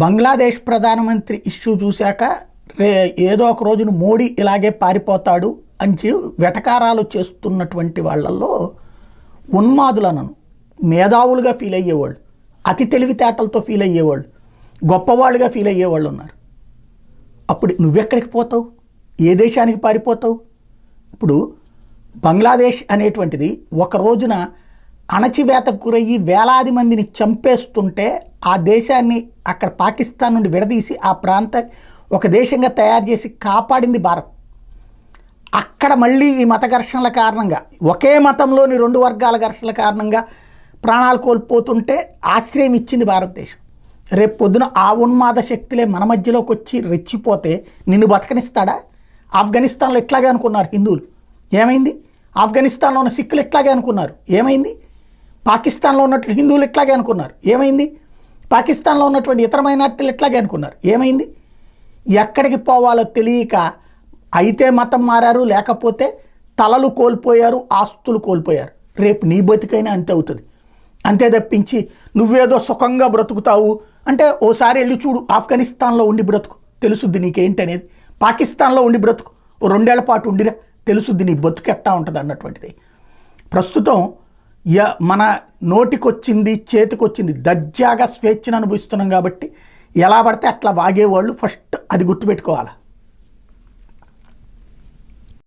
బంగ్లాదేశ్ ప్రధానమంత్రి ఇష్యూ చూశాక ఏదో ఒక రోజున మోడీ ఇలాగే పారిపోతాడు అని వెటకారాలు చేస్తున్నటువంటి వాళ్ళల్లో ఉన్మాదులను మేధావులుగా ఫీల్ అయ్యేవాళ్ళు, అతి తెలివితేటలతో ఫీల్ అయ్యేవాళ్ళు, గొప్పవాళ్ళుగా ఫీల్ అయ్యేవాళ్ళు ఉన్నారు. అప్పుడు నువ్వెక్కడికి పోతావు? ఏ దేశానికి పారిపోతావు? ఇప్పుడు బంగ్లాదేశ్ అనేటువంటిది ఒక రోజున అణచివేతకు గురయ్యి వేలాది మందిని చంపేస్తుంటే ఆ దేశాన్ని అక్కడ పాకిస్తాన్ నుండి విడదీసి ఆ ప్రాంతాన్ని ఒక దేశంగా తయారు చేసి కాపాడింది భారత్. అక్కడ మళ్ళీ ఈ మత ఘర్షణల కారణంగా, ఒకే మతంలోని రెండు వర్గాల ఘర్షణల కారణంగా ప్రాణాలు కోల్పోతుంటే ఆశ్రయం ఇచ్చింది భారతదేశం. రేపు పొద్దున ఆ ఉన్మాద శక్తులే మన మధ్యలోకి వచ్చి రెచ్చిపోతే నిన్ను బతకనిస్తాడా? ఆఫ్ఘనిస్తాన్లో ఇట్లాగే అనుకున్నారు హిందువులు, ఏమైంది? ఆఫ్ఘనిస్తాన్లో ఉన్న సిక్కులు ఇట్లాగే అనుకున్నారు, ఏమైంది? పాకిస్తాన్లో ఉన్నటువంటి హిందువులు ఇట్లాగే అనుకున్నారు, ఏమైంది? పాకిస్తాన్లో ఉన్నటువంటి ఇతర మైనార్టీలు ఇట్లాగే అనుకున్నారు, ఏమైంది? ఎక్కడికి పోవాలో తెలియక అయితే మతం మారారు, లేకపోతే తలలు కోల్పోయారు, ఆస్తులు కోల్పోయారు. రేపు నీ బతికైనా అంతే అవుతుంది. అంతే తప్పించి నువ్వేదో సుఖంగా బ్రతుకుతావు అంటే ఓసారి వెళ్ళి చూడు, ఆఫ్ఘనిస్తాన్లో ఉండి బ్రతుకు, తెలుసుద్ది నీకేంటి అనేది. పాకిస్తాన్లో ఉండి బ్రతుకు, ఓ 2 ఏళ్ల పాటు ఉండిరా, తెలుసుద్ది నీ బతుకు ఎట్టా ఉంటుంది అన్నటువంటిది. ప్రస్తుతం మన నోటికొచ్చింది చేతికొచ్చింది దర్జాగా స్వేచ్ఛను అనుభవిస్తున్నాం కాబట్టి ఎలా పడితే అట్లా వాగేవాళ్ళు ఫస్ట్ అది గుర్తుపెట్టుకోవాలి.